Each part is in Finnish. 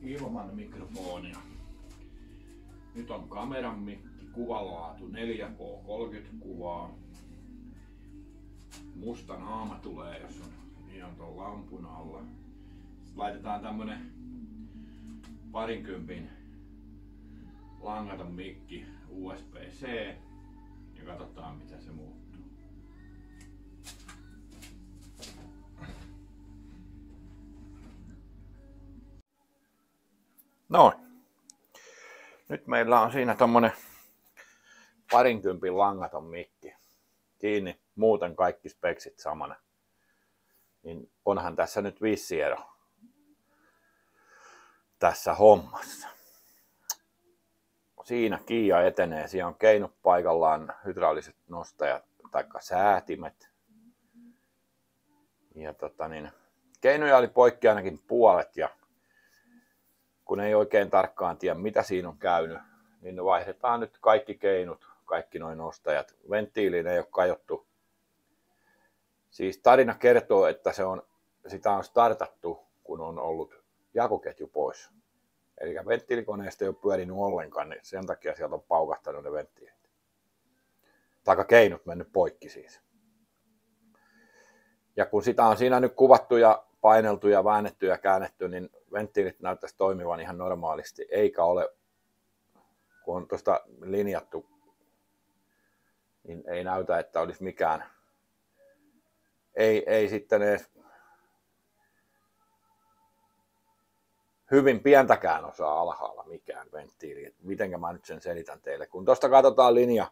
ilman mikrofonia. Nyt on kameran mikki, kuvanlaatu 4K 30 kuvaa. Musta naama tulee, jos on niin on ton lampun alla. Sitten laitetaan tämmönen 20 langaton mikki USB-C ja katsotaan mitä se muuttuu. Noin. Nyt meillä on siinä tommonen 20 langaton mikki. Kiinni, muuten kaikki speksit samana. Niin onhan tässä nyt vissi ero tässä hommassa. Siinä Kia etenee. Siinä on keinut paikallaan, hydrauliset nostajat tai säätimet. Ja keinoja oli poikki ainakin puolet ja kun ei oikein tarkkaan tiedä mitä siinä on käynyt, niin vaihdetaan nyt kaikki keinut, kaikki noin nostajat. Venttiiliin ei ole kajottu. Siis tarina kertoo, että sitä on startattu, kun on ollut jakoketju pois. Eli venttiilikoneesta ei ole pyörinyt ollenkaan, niin sen takia sieltä on paukahtanut ne venttiilit. Taikka keinut mennyt poikki siis. Ja kun sitä on siinä nyt kuvattu ja paineltu ja väännetty ja käännetty, niin venttiilit näyttäisi toimivan ihan normaalisti, eikä ole, kun on tuosta linjattu, niin ei näytä, että olisi mikään, ei sitten edes hyvin pientäkään osaa alhaalla mikään venttiili. Mitenkä mä nyt sen selitän teille, kun tuosta katsotaan linja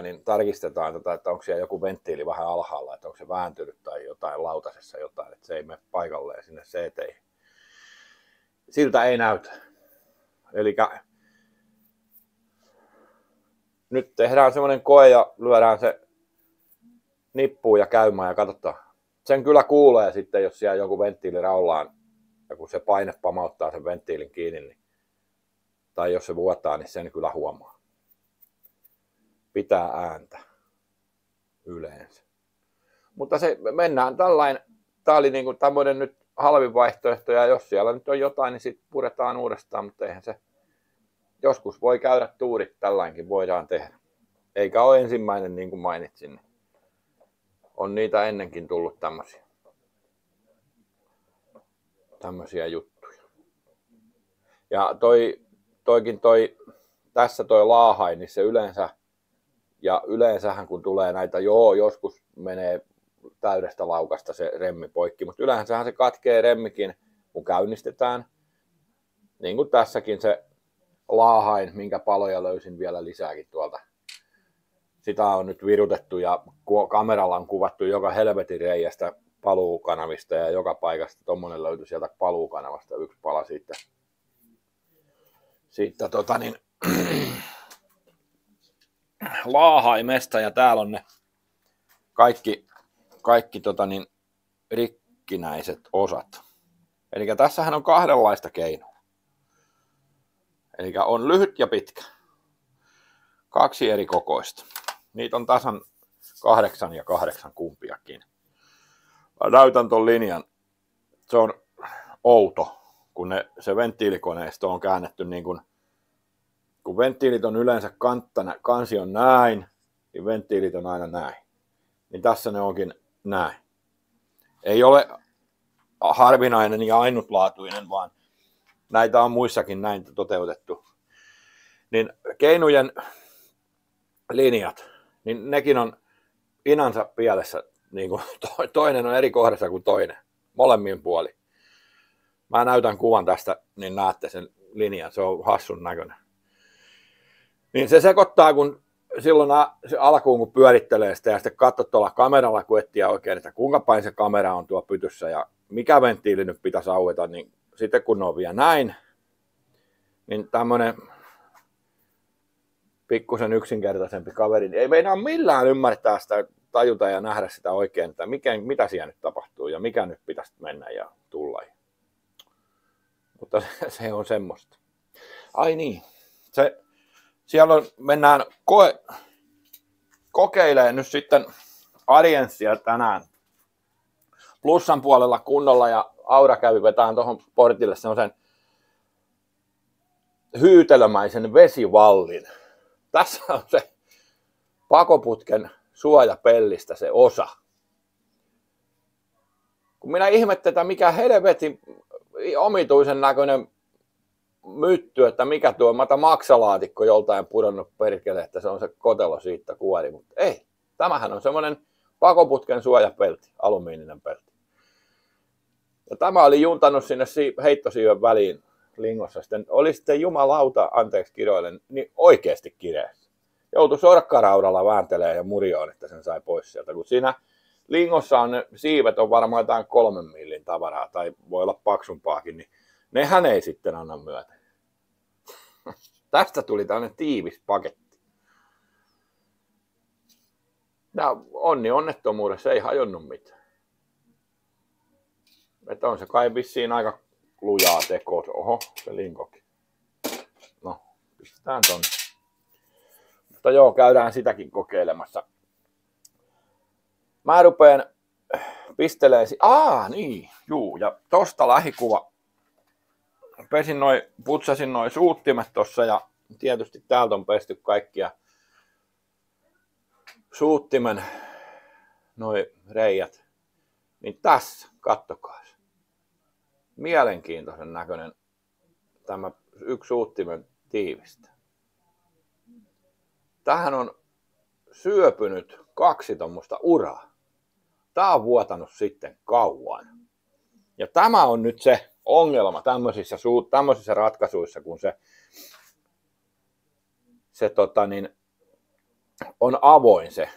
niin tarkistetaan, että onko siellä joku venttiili vähän alhaalla, että onko se vääntynyt tai jotain lautasessa jotain, että se ei mene paikalleen sinne CT:ihin. Siltä ei näytä. Eli nyt tehdään semmoinen koe ja lyödään se nippuun ja käymään ja katsotaan. Sen kyllä kuulee sitten, jos siellä joku venttiili raollaan ja kun se paine pamauttaa sen venttiilin kiinni, niin, tai jos se vuotaa, niin sen kyllä huomaa. Pitää ääntä yleensä. Mutta se mennään tällainen, tää oli niinku tämmöinen nyt halvin vaihtoehto ja jos siellä nyt on jotain, niin sitten puretaan uudestaan, mutta eihän se, joskus voi käydä tuurit, tällainkin voidaan tehdä. Eikä ole ensimmäinen niin kuin mainitsin, niin on niitä ennenkin tullut tämmöisiä juttuja. Ja tässä toi laahain, niin se yleensähän kun tulee näitä, joskus menee täydestä laukasta se remmi poikki, mutta yleensähän se katkee remmikin, kun käynnistetään. Niin kuin tässäkin se laahain, minkä paloja löysin vielä lisääkin tuolta. Sitä on nyt virutettu ja kameralla on kuvattu joka helvetin reiästä paluukanavista ja joka paikasta. Tommonen löytyi sieltä paluukanavasta yksi pala siitä laahaimesta ja täällä on ne kaikki rikkinäiset osat. Eli tässähän on kahdenlaista keinoa. Eli on lyhyt ja pitkä. 2 eri kokoista. Niitä on tasan 8 ja 8 kumpiakin. Mä näytän ton linjan. Se on outo, kun se venttiilikoneisto on käännetty niin kuin kun venttiilit on yleensä kansi on näin, niin venttiilit on aina näin. Niin tässä ne onkin näin. Ei ole harvinainen ja ainutlaatuinen, vaan näitä on muissakin näin toteutettu. Niin keinujen linjat, niin nekin on inansa pielessä, niin kuin toinen on eri kohdassa kuin toinen, molemmin puoli. Mä näytän kuvan tästä, niin näette sen linjan, se on hassun näköinen. Niin se sekoittaa, kun silloin alkuun kun pyörittelee sitä ja sitten katsot tuolla kameralla, kun etsiä oikein, että kuinka päin se kamera on tuo pytyssä ja mikä venttiili nyt pitäisi aueta, niin sitten kun ne on vielä näin, niin tämmöinen pikkusen yksinkertaisempi kaveri niin ei meinaa millään ymmärtää sitä, tajuta ja nähdä sitä oikein, että mitä siellä nyt tapahtuu ja mikä nyt pitäisi mennä ja tulla. Mutta se on semmoista. Ai niin, siellä mennään kokeilemaan nyt sitten Ariensia tänään plussan puolella kunnolla ja Aura kävi vetämään tuohon portille semmoisen hyytelömäisen vesivallin. Tässä on se pakoputken suojapellistä se osa. Kun minä ihmettelin, mikä helvetin omituisen näköinen mytty, että mikä tuo maksalaatikko joltain pudonnut perkele, että se on se kotelo siitä kuori, mutta ei. Tämähän on semmoinen pakoputken suojapelti, alumiininen pelti. Ja tämä oli juntannut sinne heittosiiven väliin lingossa. Oli sitten jumalauta, anteeksi kiroilen, niin oikeasti kireessä. Joutui sorkkaraudalla vääntelemään ja murjoon, että sen sai pois sieltä. Kun siinä lingossa on ne siivet on varmaan jotain 3 millin tavaraa, tai voi olla paksumpaakin, niin nehän ei sitten anna myötä. Tästä tuli tämmöinen tiivis paketti. Ja onnettomuudessa ei hajonnut mitään. Että on se kai vissiin aika lujaa tekoa. Oho, se linkokin. No, pistetään tonne. Mutta joo, käydään sitäkin kokeilemassa. Mä rupeen pisteleen... niin, juu, ja tosta lähikuva. Putsasin noin suuttimet tossa ja tietysti täältä on pesty kaikkia suuttimen noi reijät. Niin tässä, kattokaa. Mielenkiintoisen näköinen tämä yksi suuttimen tiivistä. Tähän on syöpynyt 2 tommoista uraa. Tää on vuotanut sitten kauan. Ja tämä on nyt se ongelma tämmöisissä ratkaisuissa, kun se on avoin se.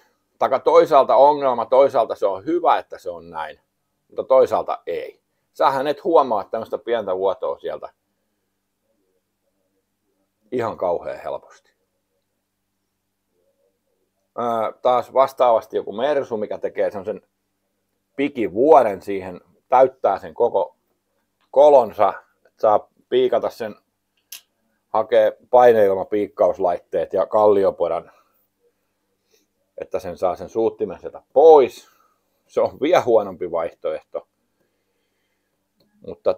Toisaalta ongelma, toisaalta se on hyvä, että se on näin, mutta toisaalta ei. Sähän et huomaa tämmöistä pientä vuotoa sieltä ihan kauhean helposti. Taas vastaavasti joku Mersu, mikä tekee semmoisen pikivuoren siihen, täyttää sen koko kolonsa, saa piikata sen, hakee paineilmapiikkauslaitteet ja kallioporan, että sen saa sen suuttimen sieltä pois. Se on vielä huonompi vaihtoehto. Mutta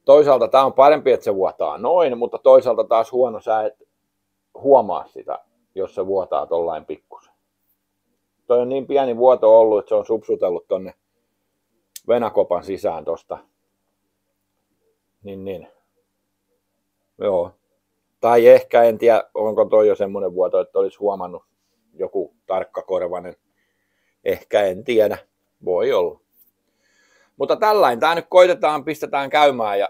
toisaalta tämä on parempi, että se vuotaa noin, mutta toisaalta taas huono, sä et huomaa sitä, jos se vuotaa tollain pikkusen. Toi on niin pieni vuoto ollut, että se on supsutellut tonne venäkopan sisään tosta. Niin. Joo. Tai ehkä, en tiedä, onko toi jo semmonen vuoto, että olisi huomannut joku tarkkakorvainen. Ehkä, en tiedä. Voi olla. Mutta tällainen, tää nyt koitetaan, pistetään käymään ja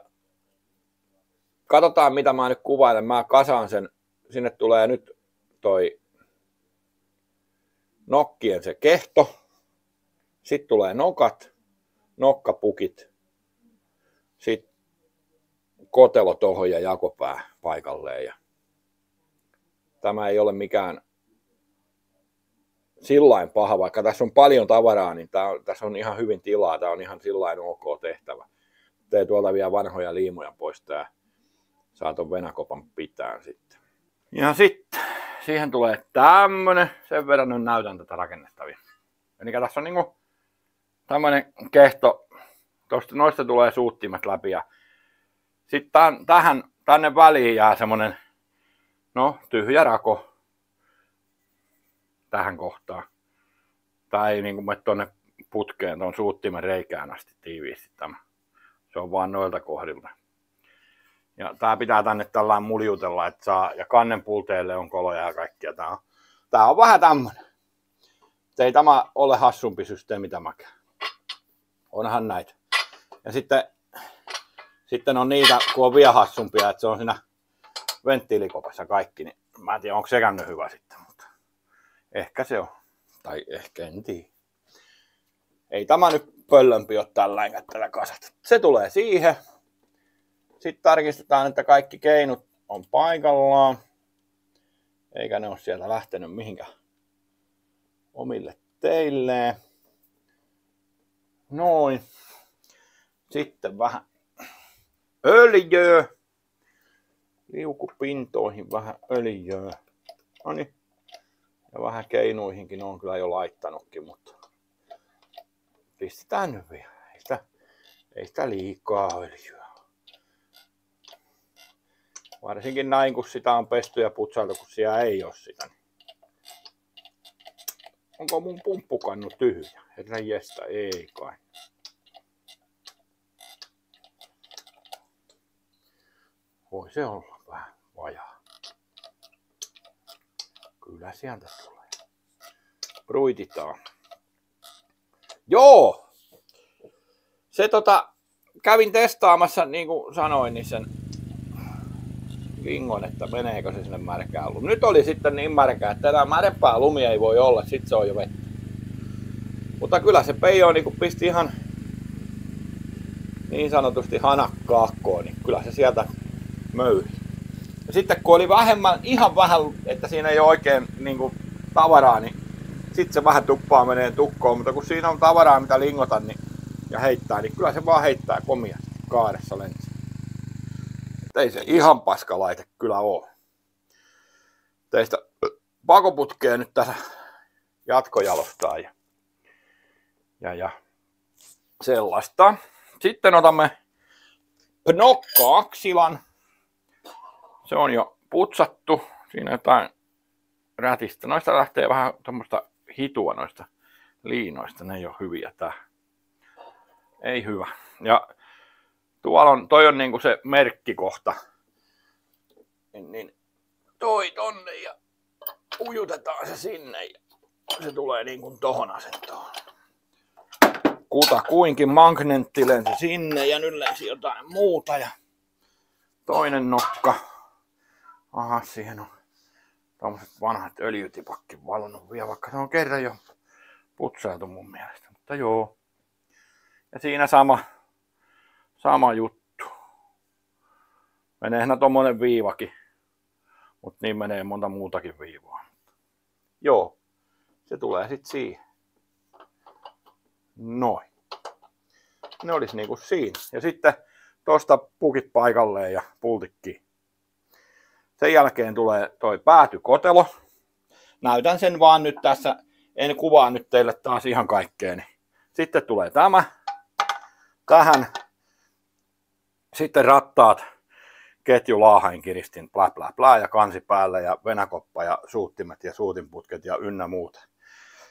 katsotaan mitä mä nyt kuvailen. Mä kasaan sen, sinne tulee nyt toi nokkien se kehto. Sitten tulee nokat, nokkapukit. Sitten kotelo tohon ja jakopää paikalleen. Ja tämä ei ole mikään sillain paha, vaikka tässä on paljon tavaraa, niin tässä on ihan hyvin tilaa. Tämä on ihan sillain ok tehtävä. Tee tuolta vielä vanhoja liimoja pois tää. Saa ton venäkopan pitää sitten. Ja sitten siihen tulee tämmönen. Sen verran nyt näytän tätä rakennettavia. Eli tässä on niinku tämmönen kehto. Noista tulee suuttimet läpi ja sitten tänne väliin jää semmonen tyhjä rako tähän kohtaan. Tää ei niinku mene tonne putkeen ton suuttimen reikään asti tiiviisti tämä. Se on vaan noilta kohdilta. Ja tää pitää tänne tällään muljutella, että saa, ja kannenpulteille on koloja ja kaikkia. Tää on vähän tämmönen. Ei tämä ole hassumpi systeemi tämäkään. Onhan näitä. Ja sitten on niitä, kun on vielä hassumpia, että se on siinä venttiilikopassa kaikki, niin mä en tiedä, onko sekään nyt hyvä sitten, mutta ehkä se on. Tai ehkä en tiedä. Ei tämä nyt pöllömpi ole tällä tällä kasat. Se tulee siihen. Sitten tarkistetaan, että kaikki keinut on paikallaan. Eikä ne ole sieltä lähtenyt mihinkään omille teilleen. Noin. Sitten vähän öljyä. Liukupintoihin vähän öljyä. Noniin. Ja vähän keinuihinkin on kyllä jo laittanutkin, mutta Pistetään nyt vielä. Ei sitä liikaa öljyä. Varsinkin näin, kun sitä on pesty ja putsailtu, kun siellä ei ole sitä. Onko mun pumppukannu tyhjä? Herran jestä, ei kai. Voi se olla vähän vajaa. Kyllä sieltä tulee. Pruititaan. Joo! Se kävin testaamassa, niin kuin sanoin, niin sen lingon, että meneekö se sinne märkään lumiin. Nyt oli sitten niin märkää, että enää märempää lumia ei voi olla, sit se on jo vettä. Mutta kyllä se Peijo niin pisti ihan niin sanotusti hanakkaakkoon, niin kyllä se sieltä möyhi. Ja sitten kun oli ihan vähän, että siinä ei ole oikein niin kuin tavaraa, niin sitten se vähän tuppaa menee tukkoon, mutta kun siinä on tavaraa mitä lingota ja heittää, niin kyllä se vaan heittää komiasti kaaressa lensi. Ei se ihan paskalaite kyllä ole. Teistä pakoputkea nyt tässä jatkojalostaa ja sellaista. Sitten otamme nokka-aksilan. Se on jo putsattu. Siinä jotain rätistä. Noista lähtee vähän tommoista hitua noista liinoista. Ne ei ole hyviä tää. Ei hyvä. Ja tuolla on, toi on niinku se merkkikohta. Niin toi tonne ja ujutetaan se sinne ja se tulee niinku tohon asentoon. Kutakuinkin magneetti lensi sinne ja nyt lensi jotain muuta ja toinen nokka. Aha, siihen on tommoset vanhat öljytipakkin valonnut vielä, vaikka se on kerran jo putsailtu mun mielestä, mutta joo. Ja siinä sama juttu. Meneehän tommonen viivakin, mutta niin menee monta muutakin viivaa. Joo, se tulee sit siihen. Noin. Ne olisi niinku siinä. Ja sitten tosta pukit paikalleen ja pultikkiin. Sen jälkeen tulee toi päätykotelo. Näytän sen vaan nyt tässä. En kuvaa nyt teille taas ihan kaikkea. Sitten tulee tämä. Tähän. Sitten rattaat, ketjulaahain kiristin, blä blä blä ja kansi päälle ja venäkoppa ja suuttimet ja suutinputket ja ynnä muuta.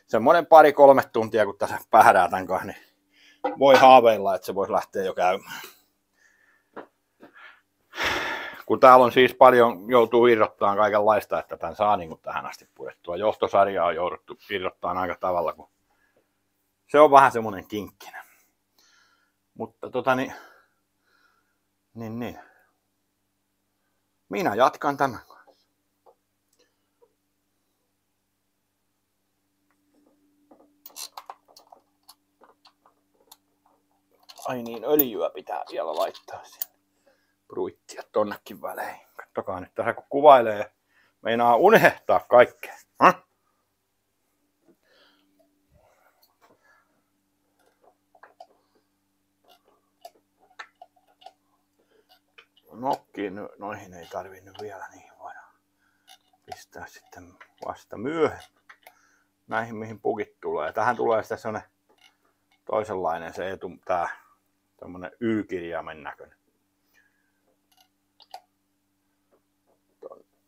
Semmoinen 2-3 tuntia kun tässä pähdää tän kanssa, niin voi haaveilla, että se voisi lähteä jo käymään. Kun täällä on siis paljon, joutuu irrottamaan kaikenlaista, että tämän saa niin kuin tähän asti purettua. Johtosarjaa on jouduttu irrottamaan aika tavalla, kun se on vähän semmoinen kinkkinen. Mutta niin. Minä jatkan tämän kanssa. Ai niin, öljyä pitää vielä laittaa sinne. Pruittia tonnekin välein. Kattokaa nyt tässä kun kuvailee, meinaa unehtaa kaikkea. Nokkiin noihin ei tarvinnut vielä, niin voidaan pistää sitten vasta myöhemmin. Näihin mihin pukit tulee. Tähän tulee sitten sellainen toisenlainen se tää tämmönen Y-kirjaimen näköinen.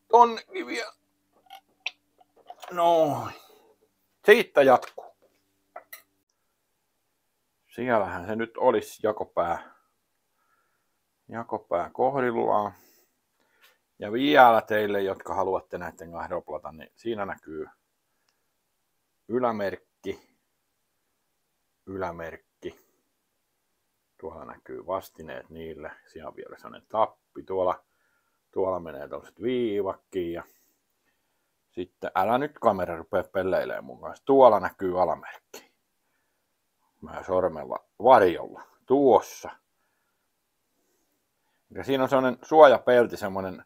Tonnekin vielä. Noin. Siitä jatkuu. Siellähän se nyt olisi jakopää kohdillaan. Ja vielä teille, jotka haluatte näiden kahden doplata, niin siinä näkyy ylämerkki. Tuolla näkyy vastineet niille. Siellä on vielä sellainen tappi. Tuolla menee tommoset viivakkiin. Ja sitten älä nyt kamera rupea pelleilemään mun kanssa. Tuolla näkyy alamerkki. Mä sormella varjolla. Tuossa. Ja siinä on sellainen suojapelti, semmoinen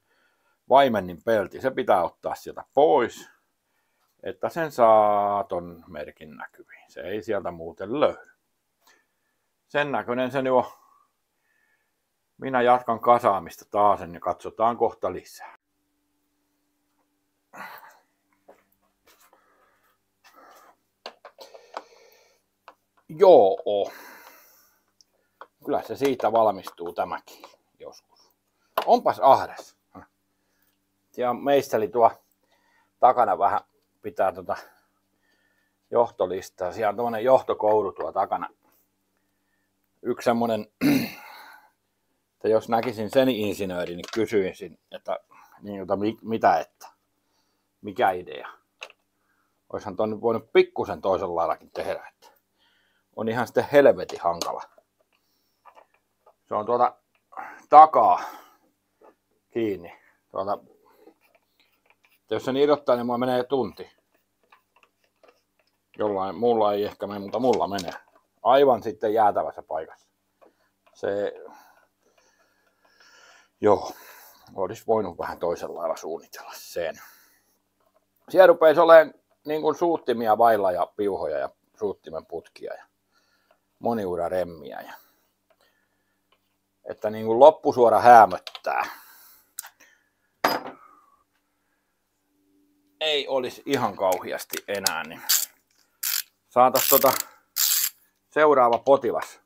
vaimennin pelti. Se pitää ottaa sieltä pois, että sen saa ton merkin näkyviin. Se ei sieltä muuten löydy. Sen näköinen se nyt on. Minä jatkan kasaamista taas ja katsotaan kohta lisää. Joo. Kyllä se siitä valmistuu tämäkin joskus. Onpas ahdas. Ja meisteli tuo takana vähän pitää johtolistaa. Siellä on tommonen johtokouru tuo takana. Yksi semmonen, että jos näkisin sen insinöörin, niin kysyisin, että mikä idea. Oishan ton voinut pikkusen toisella laillakin tehdä. Että on ihan sitten helvetin hankala. Se on tuota takaa kiinni. Jos sen irrottaa, niin mulla menee tunti. Jollain muulla ei ehkä mene, mutta mulla menee. Aivan sitten jäätävässä paikassa. Olisi voinut vähän toisella lailla suunnitella sen. Siellä rupeisi olemaan niin kuin suuttimia vailla ja piuhoja ja suuttimen putkia ja moniuraremmiä. Että niin kuin loppusuora häämöttää. Ei olisi ihan kauheasti enää, niin saatais seuraava potilas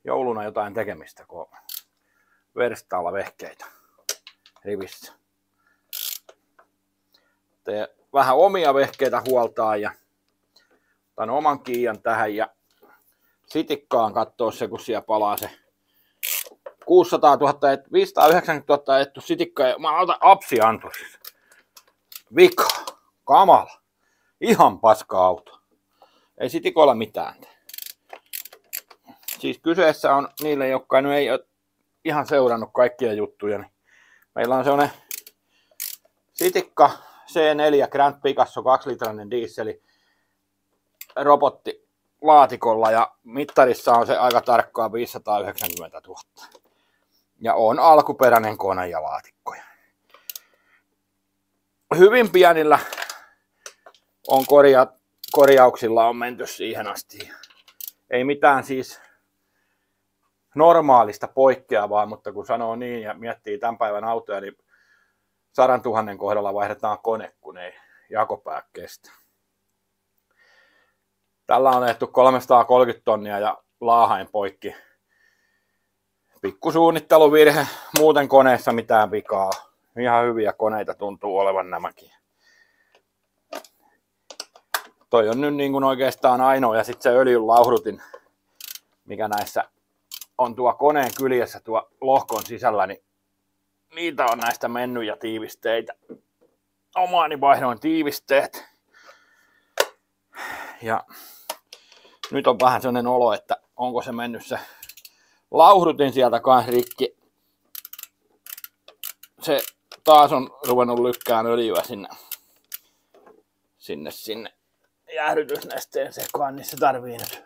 jouluna jotain tekemistä, kun verstaalla vehkeitä rivissä. Tee vähän omia vehkeitä huoltaa ja otan oman kiian tähän ja sitikkaan kattoo se, kun siellä palaa se 600 000, 590 000 ettu sitikkaa ja mä otan apsianturissa. Vika, kamala, ihan paska auto. Ei sitikoilla mitään. Siis kyseessä on niille, jotka nyt ei ole ihan seurannut kaikkia juttuja. Niin meillä on sellainen sitikka C4 Grand Picasso 2-litrainen dieseli robottilaatikolla ja mittarissa on se aika tarkkaan 590 000. Ja on alkuperäinen kone ja laatikkoja. Hyvin pienillä on korjauksilla on menty siihen asti. Ei mitään siis normaalista poikkeavaa, mutta kun sanoo niin ja miettii tämän päivän autoja, niin 100 000 kohdalla vaihdetaan kone, kun ei jakopää kestä. Tällä on ajettu 330 tonnia ja laahain poikki. Pikkusuunnitteluvirhe, muuten koneessa mitään vikaa. Ihan hyviä koneita tuntuu olevan nämäkin. Toi on nyt niin kuin oikeastaan ainoa ja sitten se öljyn lauhdutin, mikä näissä on tuo koneen kyljessä tuo lohkon sisällä, niin niitä on näistä mennyt ja tiivisteitä. Omaani vaihdoin tiivisteet. Ja nyt on vähän sellainen olo, että onko se mennyt se lauhdutin sieltä kans rikki. Se taas on ruvennut lykkään öljyä sinne jäähdytysnesteen sekaan, niin se tarvii nyt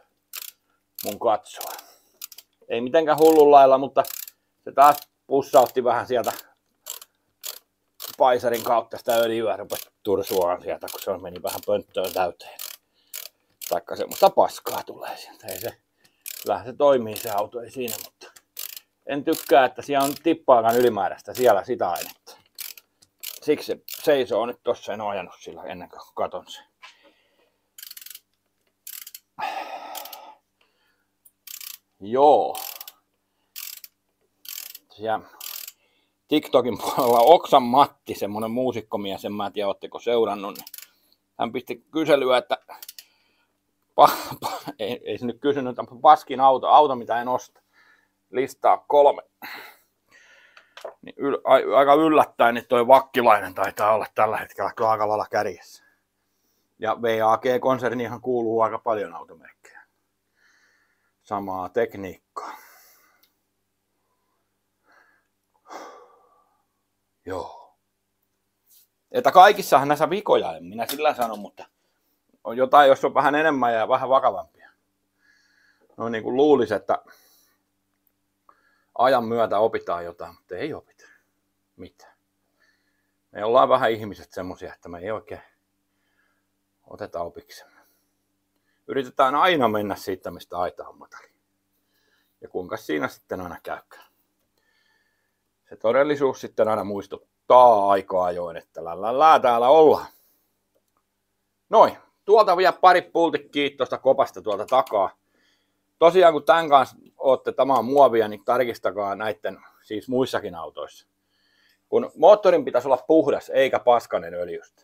mun katsoa. Ei mitenkään hullun lailla, mutta se taas pussautti vähän sieltä paisarin kautta sitä öljyä, rupesi tursuaan sieltä, kun se meni vähän pönttöön täyteen. Taikka semmoista paskaa tulee sieltä. Kyllähän se toimii se auto, ei siinä, mutta en tykkää, että siellä on tippaakaan ylimääräistä siellä sitä ainetta. Siksi se seisoo nyt tossa, en ajanut sillä ennen kuin katon sen. Joo. Siellä TikTokin puolella Oksan Matti, semmonen muusikkomies, en mä tiedä, ootteko seurannut, niin hän pisti kyselyä, että ei se nyt kysynyt, että paskin auto mitä en osta. Listaa 3. Niin aika yllättäen, niin toi Vakkilainen taitaa olla tällä hetkellä aika lailla kärjessä. Ja VAG-konsernihan kuuluu aika paljon automerkkejä. Samaa tekniikkaa. Joo. Että kaikissahan näissä vikoja, en minä sillä sano, mutta on jotain, jos on vähän enemmän ja vähän vakavampia. No niin kuin luulisi, että ajan myötä opitaan jotain, mutta ei opita mitään. Me ollaan vähän ihmiset semmosia, että me ei oikein oteta opiksemme. Yritetään aina mennä siitä, mistä aita on matali. Ja kuinka siinä sitten aina käykään. Se todellisuus sitten aina muistuttaa aika ajoin, että täällä ollaan. Noin, tuolta vielä pari pultikkiä tuosta kopasta tuolta takaa. tosiaan kun tämän kanssa olette, tämä on muovia, niin tarkistakaa näiden siis muissakin autoissa. Kun moottorin pitäisi olla puhdas eikä paskanen öljystä.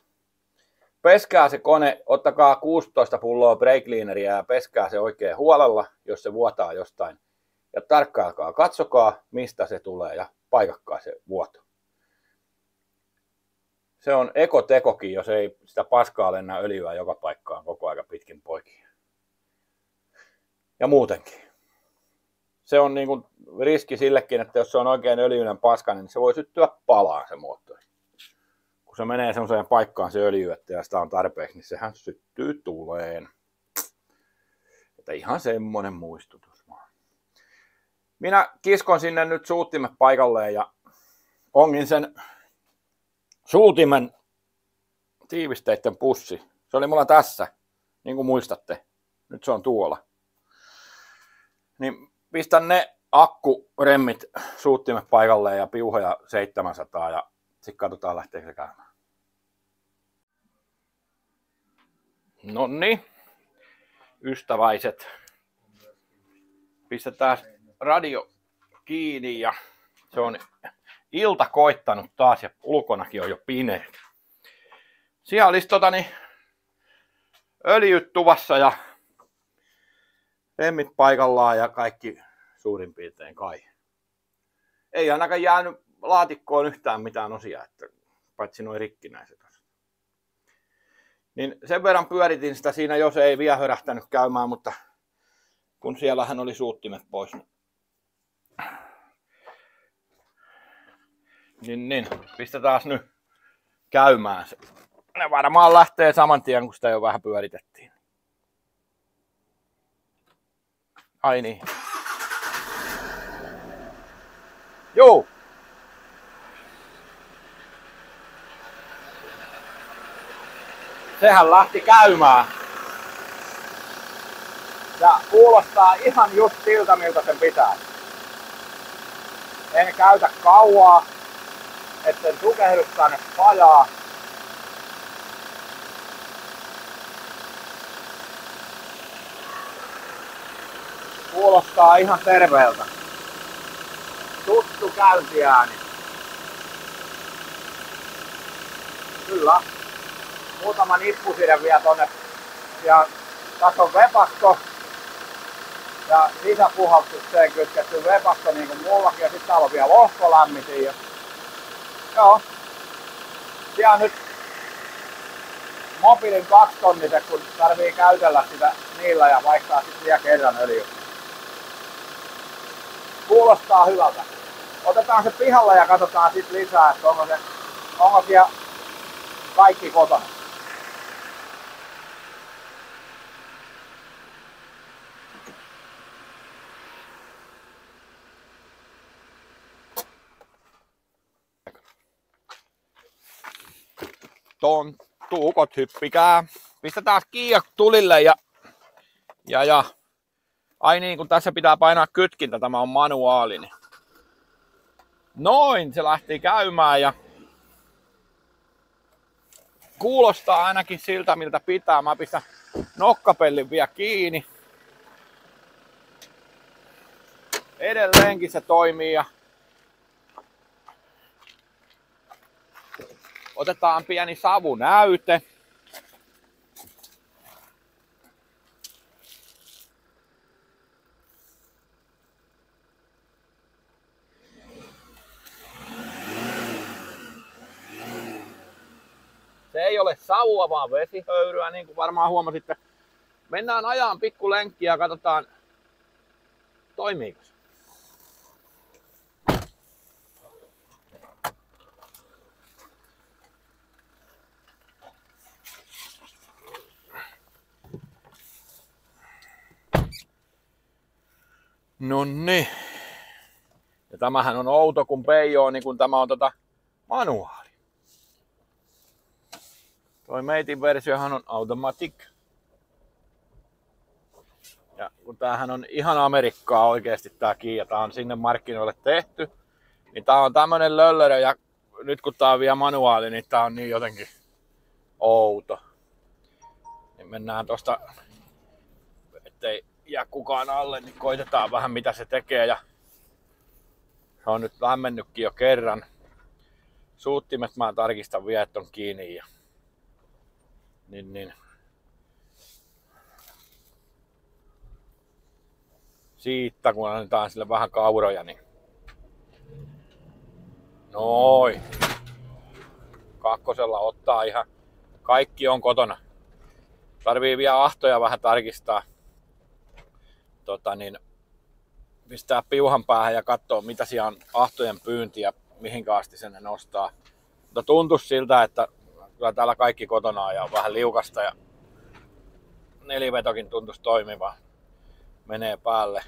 Peskää se kone, ottakaa 16 pulloa brake cleaneria ja peskää se oikein huolella, jos se vuotaa jostain. Ja tarkkailkaa, katsokaa mistä se tulee ja paikakkaa se vuoto. Se on ekotekokin, jos ei sitä paskaa lennä öljyä joka paikkaan koko aika pitkin poikin. Ja muutenkin. Se on niin kuin riski sillekin, että jos se on oikein öljyinen paskanen, niin se voi syttyä palaan se moottori. Kun se menee semmoiseen paikkaan se öljy, että ja sitä on tarpeeksi, niin sehän syttyy tuleen. Että ihan semmonen muistutus vaan. Minä kiskon sinne nyt suuttimet paikalleen ja ongin sen suutimen tiivisteiden pussi. Se oli mulla tässä, niin kuin muistatte. Nyt se on tuolla. Niin pistän ne akkuremmit suuttimet paikalleen ja piuhoja 700 ja sitten katsotaan lähteekö se käymään. Nonni, ystäväiset. Pistetään radio kiinni ja se on ilta koittanut taas ja ulkonakin on jo pimeä. Siellä olisi öljyt tuvassa ja remmit paikallaan ja kaikki suurin piirtein kai. Ei ainakaan jäänyt laatikkoon yhtään mitään osia, että paitsi noin rikkinäiset. Niin sen verran pyöritin sitä siinä, jos ei vielä hörähtänyt käymään, mutta kun siellähän oli suuttimet pois. Niin, pistetään nyt käymään se. Ne varmaan lähtee saman tien, kun sitä jo vähän pyöritettiin. Ai niin. Juu. Sehän lähti käymään. Ja kuulostaa ihan just siltä, miltä sen pitää. En käytä kauaa, etten tukehdu tänne pajaa. Kuulostaa ihan terveeltä. Tuttu käyntiääni. Kyllä. Muutama nippuside vielä tonne. Ja tässä on vepasto. Ja sisäpuhallukseen kytketty vepasto niin kuin mullakin. Ja sitten täällä on vielä lohkolämmitin. Joo. Siellä nyt mobiilin 2 tonniset, kun tarvii käytellä sitä niillä ja vaihtaa sitten vielä kerran öljyä. Kuulostaa hyvältä. Otetaan se pihalle ja katsotaan sitten lisää, että onko siellä kaikki kotona. Tuon tuukot hyppikää. Pistetään kiia tulille ja ai niin, kun tässä pitää painaa kytkintä, tämä on manuaali. Niin. Noin, se lähti käymään ja kuulostaa ainakin siltä, miltä pitää. Mä pistän nokkapellin vielä kiinni. Edelleenkin se toimii ja otetaan pieni savunäyte. Se ei ole savua, vaan vesihöyryä, niin kuin varmaan huomasitte. Mennään ajaan pikku lenkkiä ja katsotaan, toimiiko se. Nonni. Ja tämähän on outo, kun peijoo, niin kun tämä on manuaali. Toi meitin versiohan on automatic. Ja kun tämähän on ihan Amerikkaa oikeesti tää Kia, tää on sinne markkinoille tehty, niin tää on tämmönen löllörö ja nyt kun tää on vielä manuaali, niin tää on niin jotenkin outo. Niin mennään tosta, ettei jää kukaan alle, niin koitetaan vähän mitä se tekee. Ja se on nyt lämmennytkin jo kerran. Suuttimet mä tarkistan vielä, että on kiinni. Ja niin. Siitä kun annetaan sille vähän kauroja, niin noin. Kakkosella ottaa ihan. Kaikki on kotona. Tarvii vielä ahtoja vähän tarkistaa. Pistää piuhan päähän ja katsoo mitä siellä on ahtojen pyynti ja mihinkä asti sen ne nostaa. Mutta tuntuisi siltä, että kyllä täällä kaikki kotona ja on vähän liukasta ja nelivetokin tuntuisi toimiva. Menee päälle.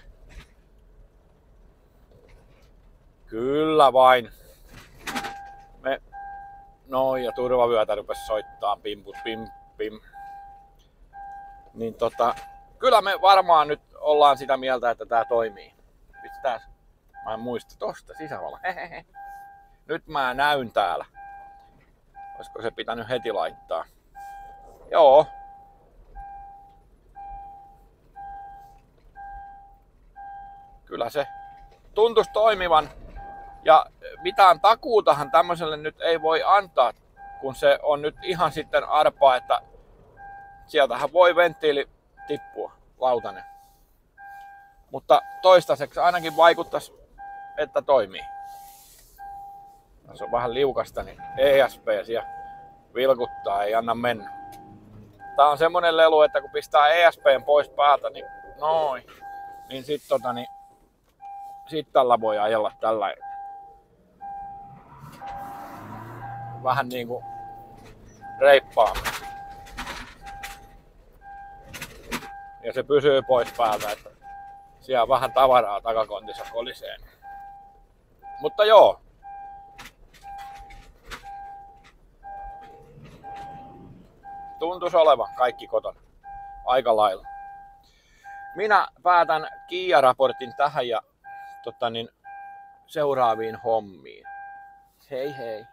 Kyllä vain. Noin ja turvavyötä rupesi soittaa pimput pim. Niin kyllä me varmaan nyt ollaan sitä mieltä, että tää toimii. Pistetään. Mä en muista tosta sisävalo. Hehehe. Nyt mä näyn täällä. Olisiko se pitänyt heti laittaa? Joo. Kyllä se tuntuisi toimivan. Ja mitään takuutahan tämmöiselle nyt ei voi antaa, kun se on nyt ihan sitten arpaa, että sieltähän voi venttiili tippua, lautanen. Mutta toistaiseksi ainakin vaikuttaisi, että toimii. Tässä on vähän liukasta, niin ESP siellä vilkuttaa, ei anna mennä. Tää on semmonen lelu, että kun pistää ESPn pois päältä, niin noin. Niin sit tällä voi ajella tällä. Vähän niinku reippaamme. Ja se pysyy pois päältä, että siellä vähän tavaraa takakontissa kolisee. Mutta joo. Tuntuisi olevan kaikki kotona. Aika lailla. Minä päätän Kia-raportin tähän ja seuraaviin hommiin. Hei hei.